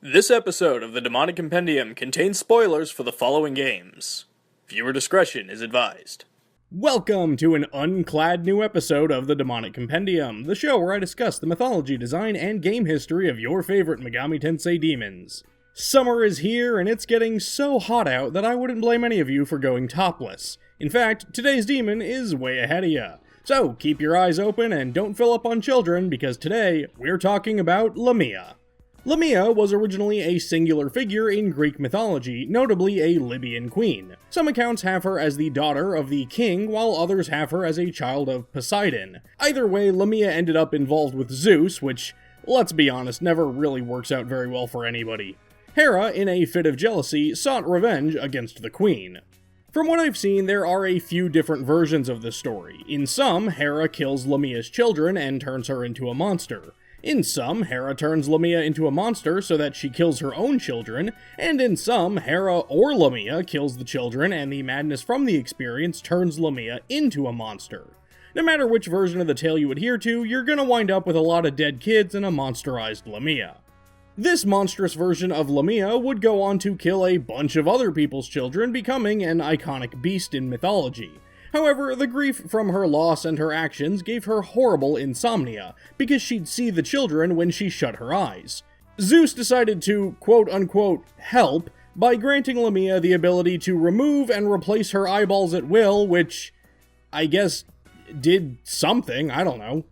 This episode of the Demonic Compendium contains spoilers for the following games. Viewer discretion is advised. Welcome to an unclad new episode of the Demonic Compendium, the show where I discuss the mythology, design, and game history of your favorite Megami Tensei demons. Summer is here, and it's getting so hot out that I wouldn't blame any of you for going topless. In fact, today's demon is way ahead of ya. So, keep your eyes open and don't fill up on children, because today, we're talking about Lamia. Lamia was originally a singular figure in Greek mythology, notably a Libyan queen. Some accounts have her as the daughter of the king, while others have her as a child of Poseidon. Either way, Lamia ended up involved with Zeus, which, let's be honest, never really works out very well for anybody. Hera, in a fit of jealousy, sought revenge against the queen. From what I've seen, there are a few different versions of the story. In some, Hera kills Lamia's children and turns her into a monster. In some, Hera turns Lamia into a monster so that she kills her own children, and in some, Hera or Lamia kills the children and the madness from the experience turns Lamia into a monster. No matter which version of the tale you adhere to, you're gonna wind up with a lot of dead kids and a monsterized Lamia. This monstrous version of Lamia would go on to kill a bunch of other people's children, becoming an iconic beast in mythology. However, the grief from her loss and her actions gave her horrible insomnia, because she'd see the children when she shut her eyes. Zeus decided to, quote-unquote, help, by granting Lamia the ability to remove and replace her eyeballs at will, which, I guess, did something, I don't know.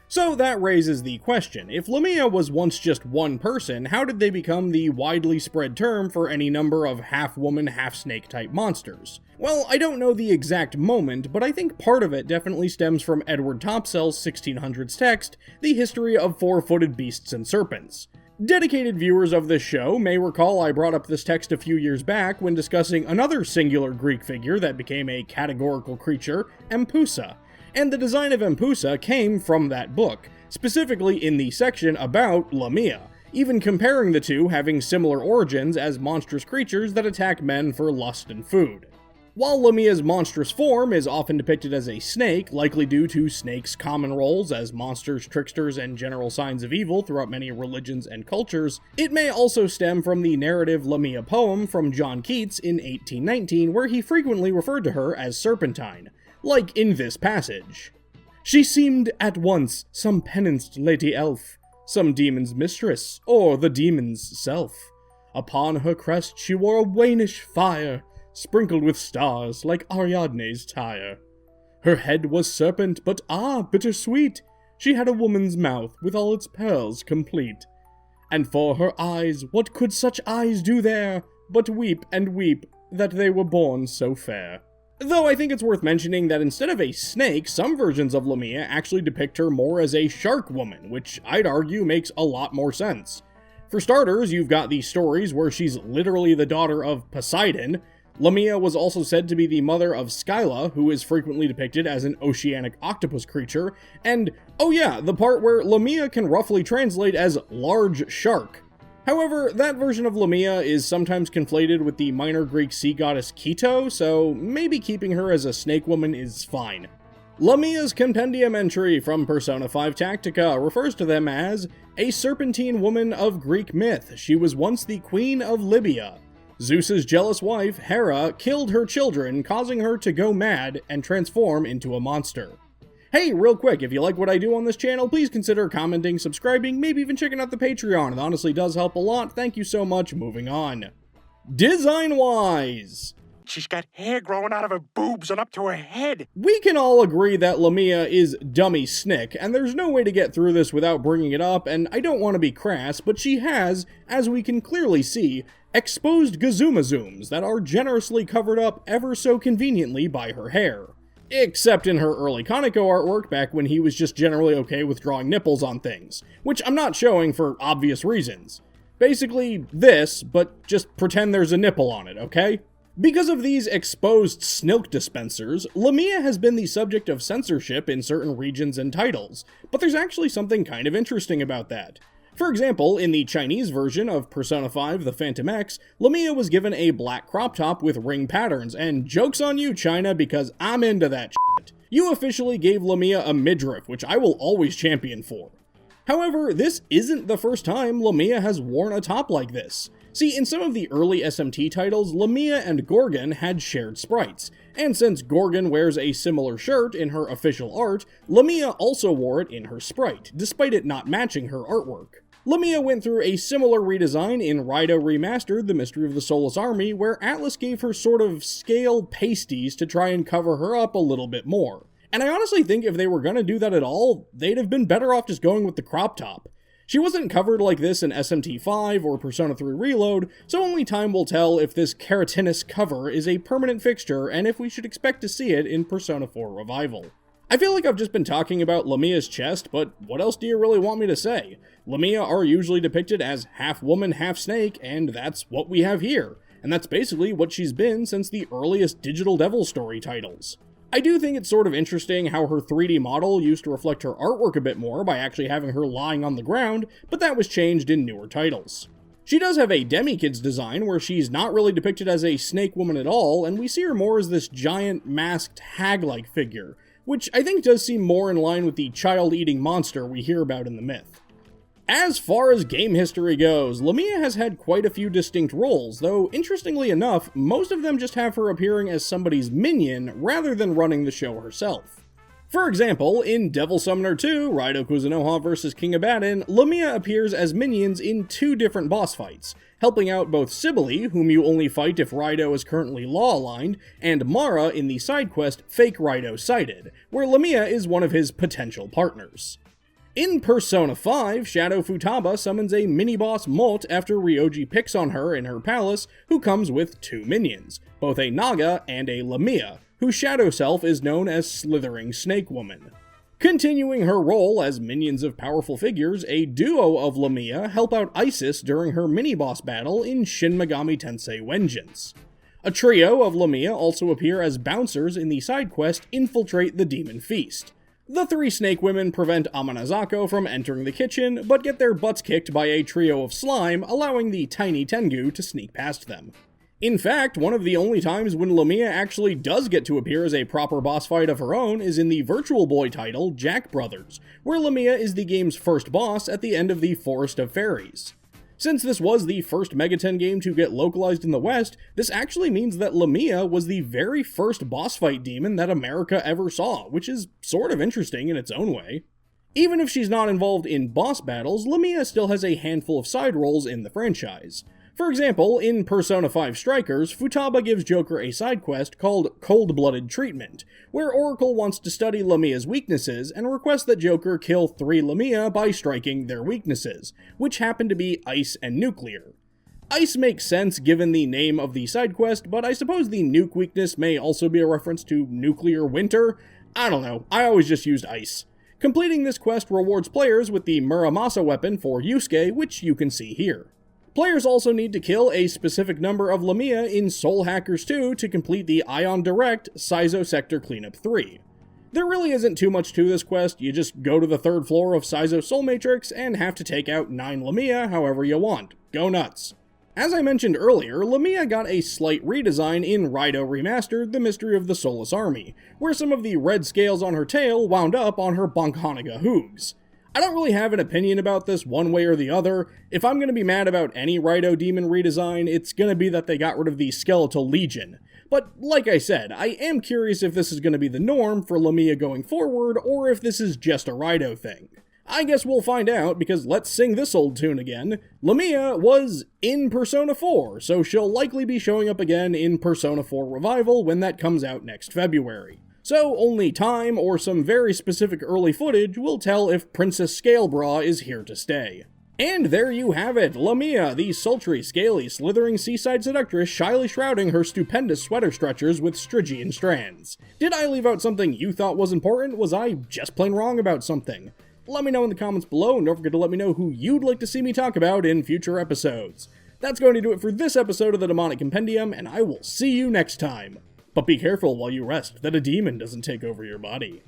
So that raises the question, if Lamia was once just one person, how did they become the widely spread term for any number of half-woman, half-snake type monsters? Well, I don't know the exact moment, but I think part of it definitely stems from Edward Topsell's 1600s text, The History of Four-Footed Beasts and Serpents. Dedicated viewers of this show may recall I brought up this text a few years back when discussing another singular Greek figure that became a categorical creature, Empusa. And the design of Empusa came from that book, specifically in the section about Lamia, even comparing the two having similar origins as monstrous creatures that attack men for lust and food. While Lamia's monstrous form is often depicted as a snake, likely due to snakes' common roles as monsters, tricksters, and general signs of evil throughout many religions and cultures, it may also stem from the narrative Lamia poem from John Keats in 1819, where he frequently referred to her as Serpentine, like in this passage. She seemed at once some penanced lady elf, some demon's mistress, or the demon's self. Upon her crest she wore a wainish fire, sprinkled with stars like Ariadne's tire. Her head was serpent, but bittersweet, she had a woman's mouth with all its pearls complete. And for her eyes, what could such eyes do there, but weep and weep that they were born so fair? Though I think it's worth mentioning that instead of a snake, some versions of Lamia actually depict her more as a shark woman, which I'd argue makes a lot more sense. For starters, you've got these stories where she's literally the daughter of Poseidon. Lamia was also said to be the mother of Scylla, who is frequently depicted as an oceanic octopus creature, and, oh yeah, the part where Lamia can roughly translate as large shark. However, that version of Lamia is sometimes conflated with the minor Greek sea goddess Keto, so maybe keeping her as a snake woman is fine. Lamia's compendium entry from Persona 5 Tactica refers to them as a serpentine woman of Greek myth. She was once the queen of Libya. Zeus's jealous wife, Hera, killed her children, causing her to go mad and transform into a monster. Hey, real quick, if you like what I do on this channel, please consider commenting, subscribing, maybe even checking out the Patreon. It honestly does help a lot. Thank you so much. Moving on. Design-wise, she's got hair growing out of her boobs and up to her head. we can all agree that Lamia is dummy snick, and there's no way to get through this without bringing it up, and I don't want to be crass, but she has, as we can clearly see, exposed Gazuma zooms that are generously covered up ever so conveniently by her hair. Except in her early Kaneko artwork back when he was just generally okay with drawing nipples on things, which I'm not showing for obvious reasons. Basically this, but just pretend there's a nipple on it, okay? Because of these exposed snilk dispensers, Lamia has been the subject of censorship in certain regions and titles, but there's actually something kind of interesting about that. For example, in the Chinese version of Persona 5 The Phantom X, Lamia was given a black crop top with ring patterns, and joke's on you, China, because I'm into that shit. You officially gave Lamia a midriff, which I will always champion for. However, this isn't the first time Lamia has worn a top like this. See, in some of the early SMT titles, Lamia and Gorgon had shared sprites, and since Gorgon wears a similar shirt in her official art, Lamia also wore it in her sprite, despite it not matching her artwork. Lamia went through a similar redesign in Raidou Remastered: The Mystery of the Soulless Army, where Atlus gave her sort of scale pasties to try and cover her up a little bit more. And I honestly think if they were gonna do that at all, they'd have been better off just going with the crop top. She wasn't covered like this in SMT5 or Persona 3 Reload, so only time will tell if this keratinous cover is a permanent fixture and if we should expect to see it in Persona 4 Revival. I feel like I've just been talking about Lamia's chest, but what else do you really want me to say? Lamia are usually depicted as half woman, half snake, and that's what we have here. And that's basically what she's been since the earliest Digital Devil Story titles. I do think it's sort of interesting how her 3D model used to reflect her artwork a bit more by actually having her lying on the ground, but that was changed in newer titles. She does have a Demi-Kids design where she's not really depicted as a snake woman at all, and we see her more as this giant, masked, hag-like figure, which I think does seem more in line with the child-eating monster we hear about in the myth. As far as game history goes, Lamia has had quite a few distinct roles, though interestingly enough, most of them just have her appearing as somebody's minion rather than running the show herself. For example, in Devil Summoner 2, Raidou Kuzunoha vs King Abaddon, Lamia appears as minions in 2 different boss fights, helping out both Sibylle, whom you only fight if Raidou is currently law-aligned, and Mara in the side quest Fake Raidou Sighted, where Lamia is one of his potential partners. In Persona 5, Shadow Futaba summons a mini-boss Mot after Ryoji picks on her in her palace, who comes with 2 minions, both a Naga and a Lamia, whose shadow self is known as Slithering Snake Woman. Continuing her role as minions of powerful figures, a duo of Lamia help out Isis during her mini-boss battle in Shin Megami Tensei Vengeance. A trio of Lamia also appear as bouncers in the side quest Infiltrate the Demon Feast. The 3 snake women prevent Amanazako from entering the kitchen, but get their butts kicked by a trio of slime, allowing the tiny Tengu to sneak past them. In fact, one of the only times when Lamia actually does get to appear as a proper boss fight of her own is in the Virtual Boy title, Jack Brothers, where Lamia is the game's first boss at the end of the Forest of Fairies. Since this was the first Megaten game to get localized in the West, this actually means that Lamia was the very first boss fight demon that America ever saw, which is sort of interesting in its own way. Even if she's not involved in boss battles, Lamia still has a handful of side roles in the franchise. For example, in Persona 5 Strikers, Futaba gives Joker a side quest called Cold-Blooded Treatment, where Oracle wants to study Lamia's weaknesses and requests that Joker kill 3 Lamia by striking their weaknesses, which happen to be ice and nuclear. Ice makes sense given the name of the side quest, but I suppose the nuke weakness may also be a reference to nuclear winter? I don't know, I always just used ice. Completing this quest rewards players with the Muramasa weapon for Yusuke, which you can see here. Players also need to kill a specific number of Lamia in Soul Hackers 2 to complete the Ion Direct Saizo Sector Cleanup 3. There really isn't too much to this quest, you just go to the 3rd floor of Saizo Soul Matrix and have to take out 9 Lamia however you want. Go nuts. As I mentioned earlier, Lamia got a slight redesign in Raidou Remastered: The Mystery of the Soulless Army, where some of the red scales on her tail wound up on her Bankhanaga hooves. I don't really have an opinion about this one way or the other. If I'm going to be mad about any Raidou demon redesign, it's going to be that they got rid of the Skeletal Legion. But like I said, I am curious if this is going to be the norm for Lamia going forward, or if this is just a Raidou thing. I guess we'll find out, because let's sing this old tune again. Lamia was in Persona 4, so she'll likely be showing up again in Persona 4 Revival when that comes out next February. So only time or some very specific early footage will tell if Princess Scalebra is here to stay. And there you have it, Lamia, the sultry, scaly, slithering seaside seductress shyly shrouding her stupendous sweater stretchers with Stygian strands. Did I leave out something you thought was important? Was I just plain wrong about something? Let me know in the comments below, and don't forget to let me know who you'd like to see me talk about in future episodes. That's going to do it for this episode of the Demonic Compendium, and I will see you next time. But be careful while you rest that a demon doesn't take over your body.